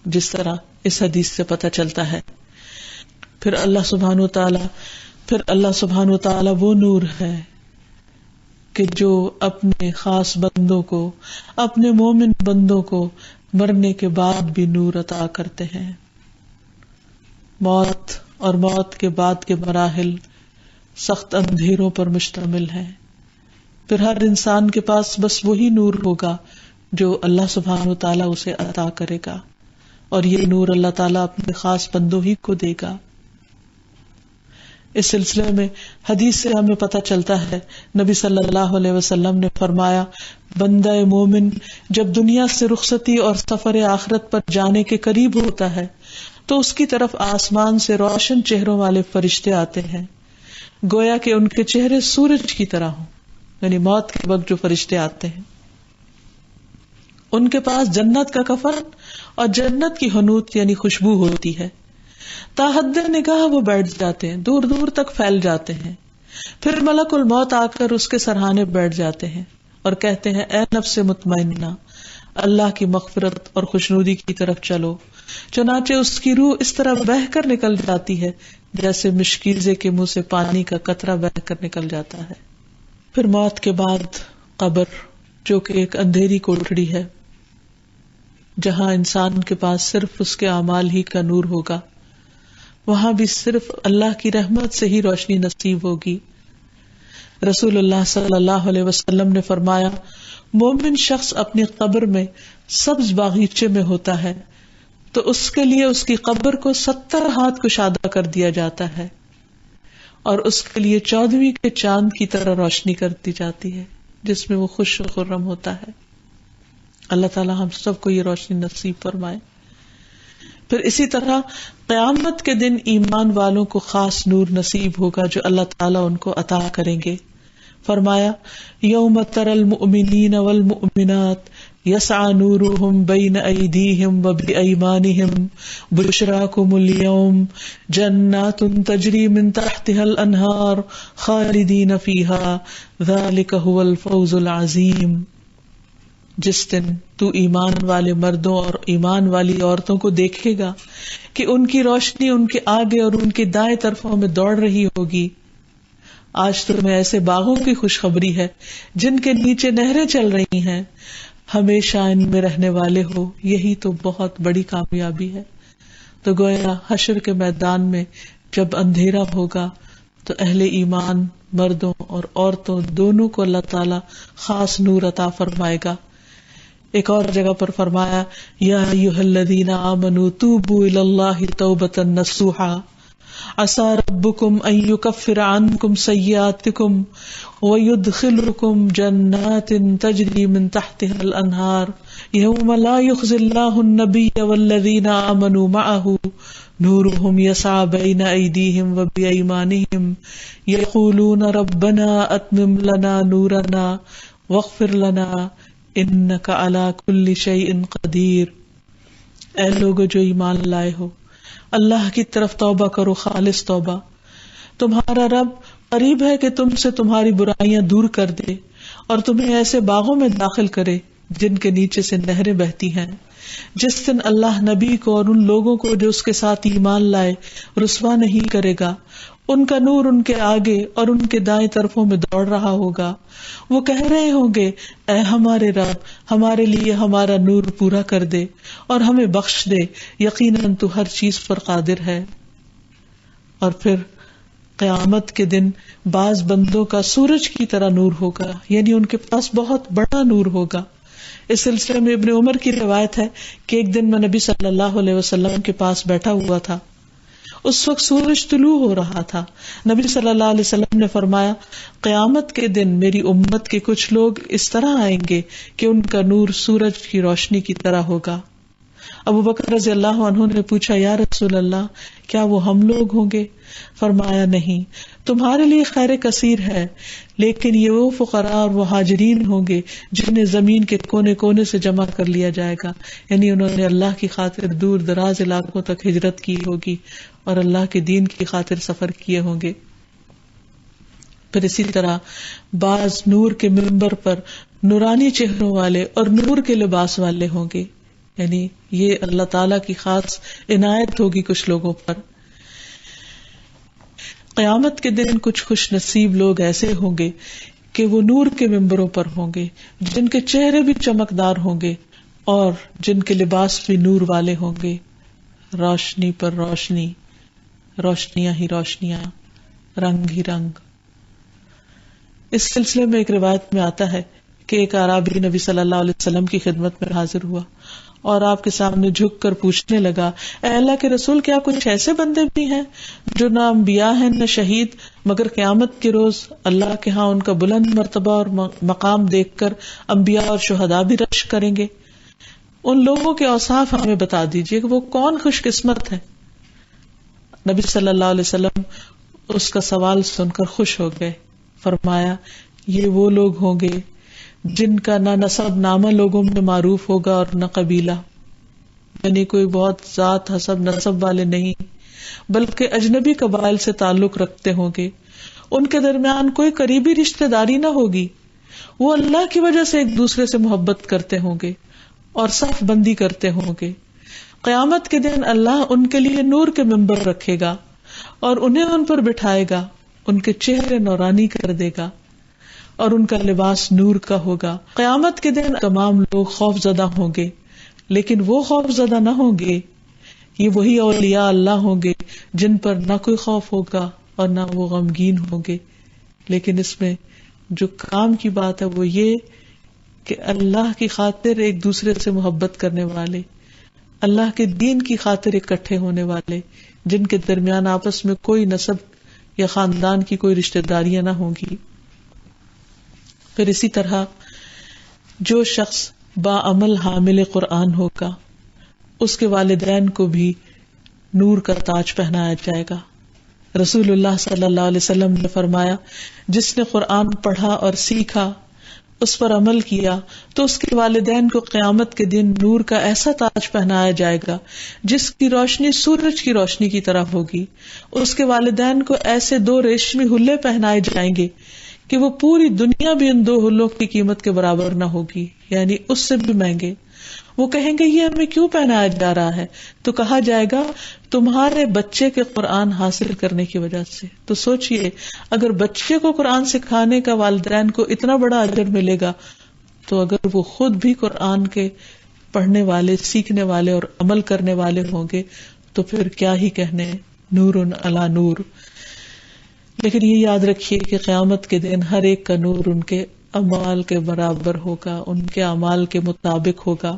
جس طرح اس حدیث سے پتہ چلتا ہے. پھر اللہ سبحانہ وتعالی وہ نور ہے کہ جو اپنے خاص بندوں کو، اپنے مومن بندوں کو مرنے کے بعد بھی نور عطا کرتے ہیں. موت اور موت کے بعد کے مراحل سخت اندھیروں پر مشتمل ہیں. پھر ہر انسان کے پاس بس وہی نور ہوگا جو اللہ سبحانہ وتعالی اسے عطا کرے گا، اور یہ نور اللہ تعالیٰ اپنے خاص بندوں ہی کو دے گا. اس سلسلے میں حدیث سے ہمیں پتہ چلتا ہے، نبی صلی اللہ علیہ وسلم نے فرمایا، بندہ مومن جب دنیا سے رخصتی اور سفر آخرت پر جانے کے قریب ہوتا ہے تو اس کی طرف آسمان سے روشن چہروں والے فرشتے آتے ہیں، گویا کہ ان کے چہرے سورج کی طرح ہوں. یعنی موت کے وقت جو فرشتے آتے ہیں، ان کے پاس جنت کا کفن اور جنت کی حنوط یعنی خوشبو ہوتی ہے. تا حد نگاہ وہ بیٹھ جاتے ہیں، دور دور تک پھیل جاتے ہیں. پھر ملک الموت آ کر اس کے سرہانے بیٹھ جاتے ہیں اور کہتے ہیں، اے نفس مطمئنہ، اللہ کی مغفرت اور خوشنودی کی طرف چلو. چنانچہ اس کی روح اس طرح بہہ کر نکل جاتی ہے جیسے مشکیزے کے منہ سے پانی کا قطرہ بہہ کر نکل جاتا ہے. پھر موت کے بعد قبر، جو کہ ایک اندھیری کوٹڑی ہے جہاں انسان کے پاس صرف اس کے اعمال ہی کا نور ہوگا، وہاں بھی صرف اللہ کی رحمت سے ہی روشنی نصیب ہوگی. رسول اللہ صلی اللہ علیہ وسلم نے فرمایا، مومن شخص اپنی قبر میں سبز باغیچے میں ہوتا ہے تو اس کے لیے اس کی قبر کو 70 ہاتھ کشادہ کر دیا جاتا ہے اور اس کے لیے 14ویں کے چاند کی طرح روشنی کر دی جاتی ہے جس میں وہ خوش و خرم ہوتا ہے. اللہ تعالی ہم سب کو یہ روشنی نصیب فرمائے. پھر اسی طرح قیامت کے دن ایمان والوں کو خاص نور نصیب ہوگا جو اللہ تعالیٰ ان کو عطا کریں گے. فرمایا، یوم تر المؤمنین والمؤمنات یسعى نورهم بین ایدیہم وبایمانہم بشراکم اليوم جنات تجری من تحتها الانہار خالدین فیہا ذلک هو الفوز العظیم. جس دن تو ایمان والے مردوں اور ایمان والی عورتوں کو دیکھے گا کہ ان کی روشنی ان کے آگے اور ان کے دائیں طرفوں میں دوڑ رہی ہوگی. آج تمہیں ایسے باغوں کی خوشخبری ہے جن کے نیچے نہریں چل رہی ہیں، ہمیشہ ان میں رہنے والے ہو، یہی تو بہت بڑی کامیابی ہے. تو گویا حشر کے میدان میں جب اندھیرا ہوگا تو اہل ایمان مردوں اور عورتوں دونوں کو اللہ تعالی خاص نور عطا فرمائے گا. ایک اور جگہ پر فرمایا، یا ایھا الذین آمنوا توبوا الی اللہ توبۃ نصوحا عسى ربكم ان يكفر عنكم سيئاتكم ويدخلكم جنات تجري من تحتها الانهار يوم لا يخزي الله النبي والذين آمنوا معه نورهم يسعى بين ايديهم وبايمانهم يقولون ربنا اتمم لنا نورنا واغفر لنا انك على كل شيء قدير. اے لوگو جو ایمان لائے ہو، اللہ کی طرف توبہ کرو، خالص توبہ. تمہارا رب قریب ہے کہ تم سے تمہاری برائیاں دور کر دے اور تمہیں ایسے باغوں میں داخل کرے جن کے نیچے سے نہریں بہتی ہیں. جس دن اللہ نبی کو اور ان لوگوں کو جو اس کے ساتھ ایمان لائے رسوا نہیں کرے گا. ان کا نور ان کے آگے اور ان کے دائیں طرفوں میں دوڑ رہا ہوگا. وہ کہہ رہے ہوں گے، اے ہمارے رب، ہمارے لیے ہمارا نور پورا کر دے اور ہمیں بخش دے، یقیناً تو ہر چیز پر قادر ہے. اور پھر قیامت کے دن بعض بندوں کا سورج کی طرح نور ہوگا، یعنی ان کے پاس بہت بڑا نور ہوگا. اس سلسلے میں ابن عمر کی روایت ہے کہ ایک دن میں نبی صلی اللہ علیہ وسلم کے پاس بیٹھا ہوا تھا. اس وقت سورج طلوع ہو رہا تھا. نبی صلی اللہ علیہ وسلم نے فرمایا، قیامت کے دن میری امت کے کچھ لوگ اس طرح آئیں گے کہ ان کا نور سورج کی روشنی کی طرح ہوگا. ابو بکر رضی اللہ عنہ نے پوچھا یا رسول اللہ کیا وہ ہم لوگ ہوں گے؟ فرمایا نہیں، تمہارے لیے خیر کثیر ہے، لیکن یہ وہ فقراء اور مہاجرین ہوں گے جنہیں زمین کے کونے کونے سے جمع کر لیا جائے گا، یعنی انہوں نے اللہ کی خاطر دور دراز علاقوں تک ہجرت کی ہوگی اور اللہ کے دین کی خاطر سفر کیے ہوں گے۔ پھر اسی طرح بعض نور کے منبر پر نورانی چہروں والے اور نور کے لباس والے ہوں گے، یعنی یہ اللہ تعالی کی خاص عنایت ہوگی کچھ لوگوں پر۔ قیامت کے دن کچھ خوش نصیب لوگ ایسے ہوں گے کہ وہ نور کے ممبروں پر ہوں گے، جن کے چہرے بھی چمکدار ہوں گے اور جن کے لباس بھی نور والے ہوں گے، روشنی پر روشنی، روشنیاں ہی روشنیاں، رنگ ہی رنگ۔ اس سلسلے میں ایک روایت میں آتا ہے کہ ایک اعرابی نبی صلی اللہ علیہ وسلم کی خدمت میں حاضر ہوا اور آپ کے سامنے جھک کر پوچھنے لگا، اے اللہ کے رسول، کیا کچھ ایسے بندے بھی ہیں جو نہ انبیاء ہیں نہ شہید، مگر قیامت کے روز اللہ کے ہاں ان کا بلند مرتبہ اور مقام دیکھ کر انبیاء اور شہداء بھی رشک کریں گے؟ ان لوگوں کے اوصاف ہمیں بتا دیجیے کہ وہ کون خوش قسمت ہے۔ نبی صلی اللہ علیہ وسلم اس کا سوال سن کر خوش ہو گئے، فرمایا یہ وہ لوگ ہوں گے جن کا نہ نسب نامہ لوگوں میں معروف ہوگا اور نہ قبیلہ، یعنی کوئی بہت ذات حسب نسب والے نہیں بلکہ اجنبی قبائل سے تعلق رکھتے ہوں گے، ان کے درمیان کوئی قریبی رشتہ داری نہ ہوگی، وہ اللہ کی وجہ سے ایک دوسرے سے محبت کرتے ہوں گے اور صف بندی کرتے ہوں گے۔ قیامت کے دن اللہ ان کے لیے نور کے منبر رکھے گا اور انہیں ان پر بٹھائے گا، ان کے چہرے نورانی کر دے گا اور ان کا لباس نور کا ہوگا۔ قیامت کے دن تمام لوگ خوف زدہ ہوں گے، لیکن وہ خوف زدہ نہ ہوں گے، یہ وہی اولیاء اللہ ہوں گے جن پر نہ کوئی خوف ہوگا اور نہ وہ غمگین ہوں گے۔ لیکن اس میں جو کام کی بات ہے وہ یہ کہ اللہ کی خاطر ایک دوسرے سے محبت کرنے والے، اللہ کے دین کی خاطر اکٹھے ہونے والے، جن کے درمیان آپس میں کوئی نسب یا خاندان کی کوئی رشتہ داریاں نہ ہوں گی۔ پھر اسی طرح جو شخص باعمل حامل قرآن ہوگا اس کے والدین کو بھی نور کا تاج پہنایا جائے گا۔ رسول اللہ صلی اللہ علیہ وسلم نے فرمایا، جس نے قرآن پڑھا اور سیکھا، اس پر عمل کیا، تو اس کے والدین کو قیامت کے دن نور کا ایسا تاج پہنایا جائے گا جس کی روشنی سورج کی روشنی کی طرح ہوگی۔ اس کے والدین کو ایسے 2 ریشمی حلے پہنائے جائیں گے کہ وہ پوری دنیا بھی ان 2 حلوں کی قیمت کے برابر نہ ہوگی، یعنی اس سے بھی مہنگے۔ وہ کہیں گے یہ ہمیں کیوں پہنایا جا رہا ہے؟ تو کہا جائے گا تمہارے بچے کے قرآن حاصل کرنے کی وجہ سے۔ تو سوچئے اگر بچے کو قرآن سکھانے کا والدین کو اتنا بڑا اجر ملے گا، تو اگر وہ خود بھی قرآن کے پڑھنے والے، سیکھنے والے اور عمل کرنے والے ہوں گے تو پھر کیا ہی کہنے، نور علی نور۔ لیکن یہ یاد رکھیے کہ قیامت کے دن ہر ایک کا نور ان کے اعمال کے برابر ہوگا، ان کے اعمال کے مطابق ہوگا۔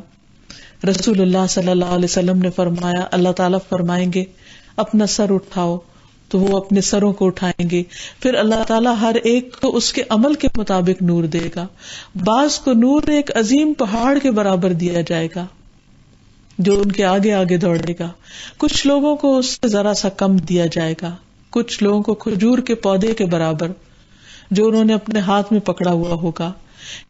رسول اللہ صلی اللہ علیہ وسلم نے فرمایا، اللہ تعالیٰ فرمائیں گے اپنا سر اٹھاؤ، تو وہ اپنے سروں کو اٹھائیں گے، پھر اللہ تعالیٰ ہر ایک کو اس کے عمل کے مطابق نور دے گا۔ بعض کو نور ایک عظیم پہاڑ کے برابر دیا جائے گا جو ان کے آگے آگے دوڑے گا، کچھ لوگوں کو اس سے ذرا سا کم دیا جائے گا، کچھ لوگوں کو کھجور کے پودے کے برابر جو انہوں نے اپنے ہاتھ میں پکڑا ہوا ہوگا،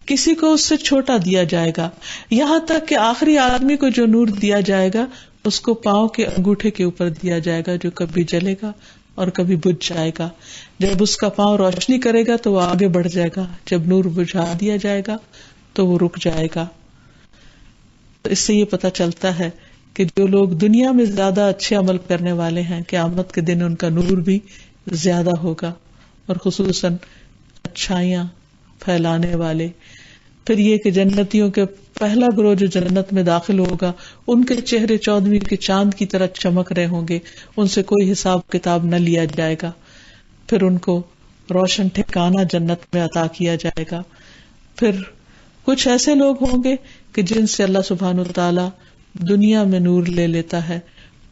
کسی کو اس سے چھوٹا دیا جائے گا، یہاں تک کہ آخری آدمی کو جو نور دیا جائے گا اس کو پاؤں کے انگوٹھے کے اوپر دیا جائے گا، جو کبھی جلے گا اور کبھی بجھ جائے گا۔ جب اس کا پاؤں روشنی کرے گا تو وہ آگے بڑھ جائے گا، جب نور بجھا دیا جائے گا تو وہ رک جائے گا۔ تو اس سے یہ پتہ چلتا ہے کہ جو لوگ دنیا میں زیادہ اچھے عمل کرنے والے ہیں، قیامت کے دن ان کا نور بھی زیادہ ہوگا، اور خصوصاً اچھائیاں پھیلانے والے۔ پھر یہ کہ جنتیوں کے پہلا گروہ جو جنت میں داخل ہوگا، ان کے چہرے 14ویں کے چاند کی طرح چمک رہے ہوں گے، ان سے کوئی حساب کتاب نہ لیا جائے گا۔ پھر ان کو روشن ٹھکانہ جنت میں عطا کیا جائے گا۔ پھر کچھ ایسے لوگ ہوں گے کہ جن سے اللہ سبحانہ وتعالی دنیا میں نور لے لیتا ہے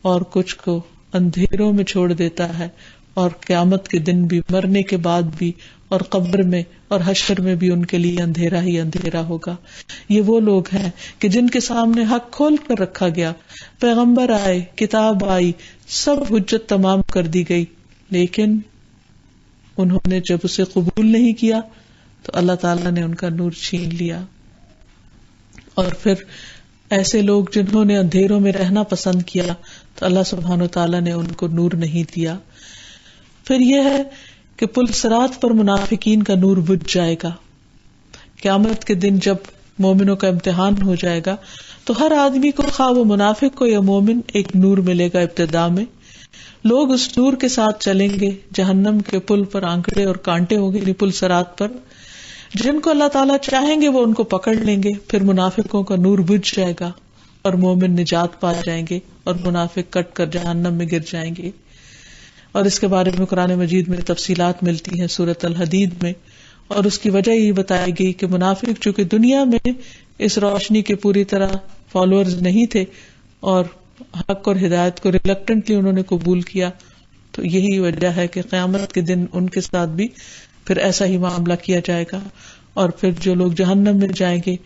اور کچھ کو اندھیروں میں چھوڑ دیتا ہے، اور قیامت کے دن بھی، مرنے کے بعد بھی اور قبر میں اور حشر میں بھی ان کے لیے اندھیرا ہی اندھیرا ہوگا. یہ وہ لوگ ہیں کہ جن کے سامنے حق کھول کر رکھا گیا، پیغمبر آئے، کتاب آئی، سب حجت تمام کر دی گئی، لیکن انہوں نے جب اسے قبول نہیں کیا تو اللہ تعالیٰ نے ان کا نور چھین لیا. اور پھر ایسے لوگ جنہوں نے اندھیروں میں رہنا پسند کیا تو اللہ سبحانہ وتعالیٰ نے ان کو نور نہیں دیا. پھر یہ ہے کہ پل صراط پر منافقین کا نور بجھ جائے گا. قیامت کے دن جب مومنوں کا امتحان ہو جائے گا تو ہر آدمی کو، خواہ وہ منافق کو یا مومن، ایک نور ملے گا. ابتدا میں لوگ اس نور کے ساتھ چلیں گے. جہنم کے پل پر آنکڑے اور کانٹے ہوں گے، یعنی پل صراط پر. جن کو اللہ تعالیٰ چاہیں گے وہ ان کو پکڑ لیں گے. پھر منافقوں کا نور بجھ جائے گا اور مومن نجات پا جائیں گے اور منافق کٹ کر جہنم میں گر جائیں گے. اور اس کے بارے میں قرآن مجید میں تفصیلات ملتی ہیں سورۃ الحدید میں. اور اس کی وجہ یہ بتائی گئی کہ منافق چونکہ دنیا میں اس روشنی کے پوری طرح فالوورز نہیں تھے اور حق اور ہدایت کو ریلکٹنٹلی انہوں نے قبول کیا، تو یہی وجہ ہے کہ قیامت کے دن ان کے ساتھ بھی پھر ایسا ہی معاملہ کیا جائے گا. اور پھر جو لوگ جہنم میں جائیں گے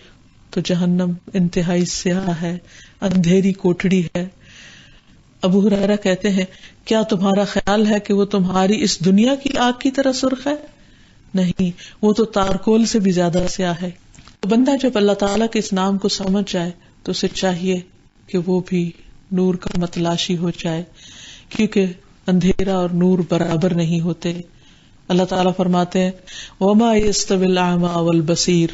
تو جہنم انتہائی سیاہ ہے، اندھیری کوٹڑی ہے. ابو ہریرہ کہتے ہیں، کیا تمہارا خیال ہے کہ وہ تمہاری اس دنیا کی آگ کی طرح سرخ ہے؟ نہیں، وہ تو تارکول سے بھی زیادہ سیاہ ہے. تو بندہ جب اللہ تعالیٰ کے اس نام کو سمجھ جائے تو اسے چاہیے کہ وہ بھی نور کا متلاشی ہو جائے، کیونکہ اندھیرا اور نور برابر نہیں ہوتے. اللہ تعالیٰ فرماتے ہیں وما يستوي الاعمى والبصير،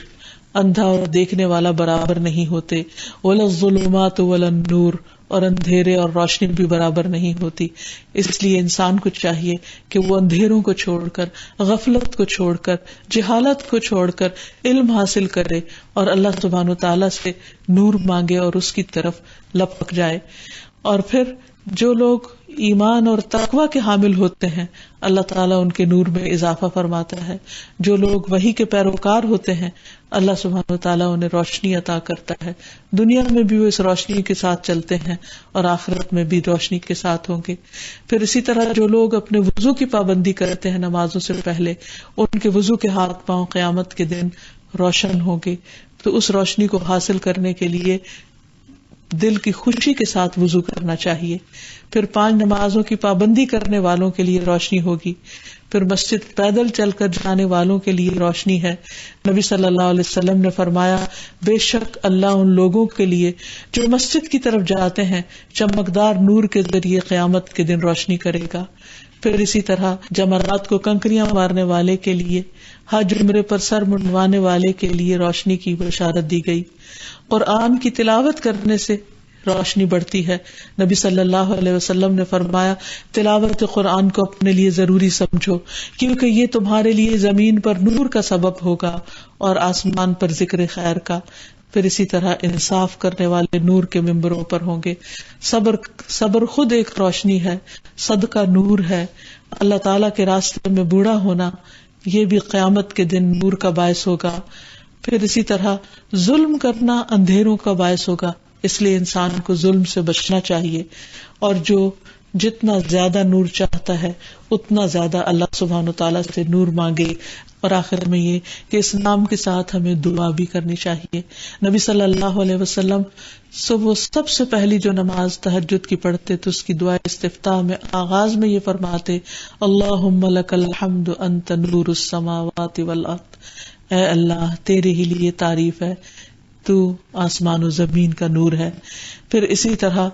اندھا اور دیکھنے والا برابر نہیں ہوتے. ولا الظلمات ولا النور، اور اندھیرے اور روشنی بھی برابر نہیں ہوتی. اس لیے انسان کو چاہیے کہ وہ اندھیروں کو چھوڑ کر، غفلت کو چھوڑ کر، جہالت کو چھوڑ کر علم حاصل کرے اور اللہ سبحانہ وتعالیٰ سے نور مانگے اور اس کی طرف لپک جائے. اور پھر جو لوگ ایمان اور تقوی کے حامل ہوتے ہیں اللہ تعالیٰ ان کے نور میں اضافہ فرماتا ہے. جو لوگ وحی کے پیروکار ہوتے ہیں اللہ سبحانہ وتعالیٰ انہیں روشنی عطا کرتا ہے. دنیا میں بھی وہ اس روشنی کے ساتھ چلتے ہیں اور آخرت میں بھی روشنی کے ساتھ ہوں گے. پھر اسی طرح جو لوگ اپنے وضو کی پابندی کرتے ہیں نمازوں سے پہلے، ان کے وضو کے ہاتھ پاؤں قیامت کے دن روشن ہوں گے. تو اس روشنی کو حاصل کرنے کے لیے دل کی خوشی کے ساتھ وضو کرنا چاہیے. پھر 5 نمازوں کی پابندی کرنے والوں کے لیے روشنی ہوگی. پھر مسجد پیدل چل کر جانے والوں کے لیے روشنی ہے. نبی صلی اللہ علیہ وسلم نے فرمایا بے شک اللہ ان لوگوں کے لیے جو مسجد کی طرف جاتے ہیں چمکدار نور کے ذریعے قیامت کے دن روشنی کرے گا. پھر اسی طرح جمرات کو کنکریاں مارنے والے کے لیے، حج عمرے پر سر منڈوانے والے کے لیے روشنی کی بشارت دی گئی. قرآن کی تلاوت کرنے سے روشنی بڑھتی ہے. نبی صلی اللہ علیہ وسلم نے فرمایا تلاوت قرآن کو اپنے لیے ضروری سمجھو، کیونکہ یہ تمہارے لیے زمین پر نور کا سبب ہوگا اور آسمان پر ذکر خیر کا. پھر اسی طرح انصاف کرنے والے نور کے ممبروں پر ہوں گے. صبر خود ایک روشنی ہے، صدقہ نور ہے. اللہ تعالیٰ کے راستے میں بوڑھا ہونا یہ بھی قیامت کے دن نور کا باعث ہوگا. پھر اسی طرح ظلم کرنا اندھیروں کا باعث ہوگا، اس لیے انسان کو ظلم سے بچنا چاہیے. اور جو جتنا زیادہ نور چاہتا ہے اتنا زیادہ اللہ سبحانہ وتعالیٰ سے نور مانگے. اور آخر میں یہ کہ اس نام کے ساتھ ہمیں دعا بھی کرنی چاہیے. نبی صلی اللہ علیہ وسلم صبح سب سے پہلی جو نماز تہجد کی پڑھتے تو اس کی دعا استفتاح میں آغاز میں یہ فرماتے اللہم لک الحمد انت نور السماوات والارض، اے اللہ تیرے ہی لیے تعریف ہے، تو آسمان و زمین کا نور ہے. پھر اسی طرح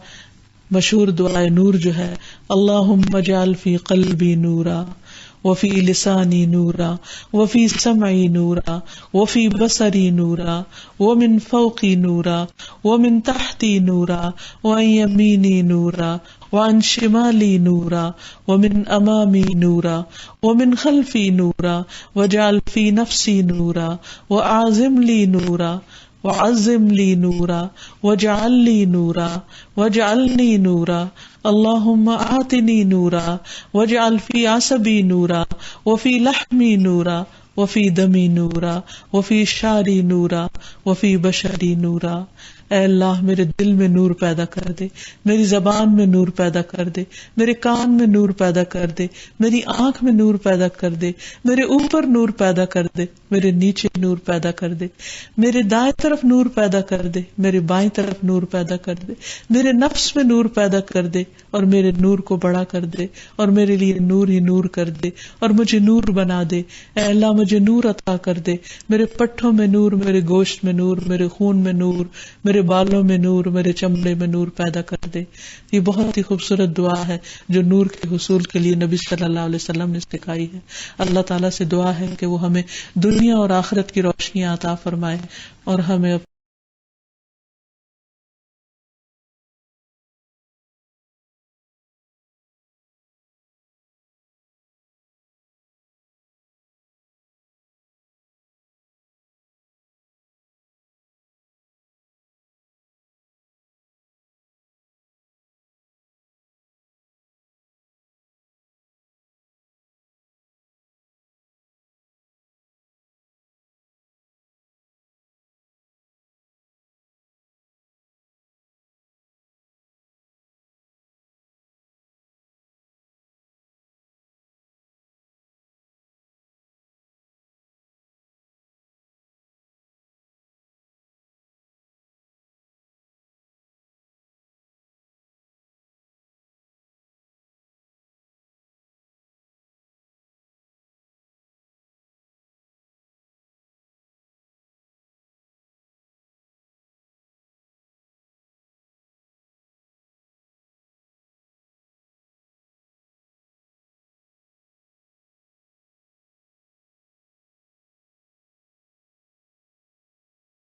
مشہور دعائے نور جو ہے اللہم اجعل فی قلبی نورا وفی لسانی نورا وفی سمعی نورا وفی بصری نورا ومن فوقی نورا ومن تحتی نورا وعن یمینی نورا وعن شمالی نورا ومن امامی نورا ومن خلفی نورا واجعل فی نفسی نورا واعظم لی نورا وعظم لی نورا واجعل لی نورا واجعلنی نورا اللہم آتنی نورا واجعل فی عصبی نورا وفی لحمی نورا وفی دمی نورا وفی شعری نورا وفی بشری نورا. اے اللہ میرے دل میں نور پیدا کر دے، میری زبان میں نور پیدا کر دے، میرے کان میں نور پیدا کر دے، میری آنکھ میں نور پیدا کر دے، میرے اوپر نور پیدا کر دے، میرے نیچے نور پیدا کر دے، میرے دائیں طرف نور پیدا کر دے، میرے بائیں طرف نور پیدا کر دے، میرے نفس میں نور پیدا کر دے اور میرے نور کو بڑا کر دے اور میرے لیے نور ہی نور کر دے اور مجھے نور بنا دے۔ اے اللہ مجھے نور عطا کر دے، میرے پٹھوں میں نور، میرے گوشت میں نور، میرے خون میں نور، میرے بالوں میں نور، میرے چمڑے میں نور پیدا کر دے۔ یہ بہت ہی خوبصورت دعا ہے جو نور کے حصول کے لیے نبی صلی اللہ علیہ وسلم نے سکھائی ہے۔ اللہ تعالیٰ سے دعا ہے کہ وہ ہمیں دنیا اور آخرت کی روشنی عطا فرمائے اور ہمیں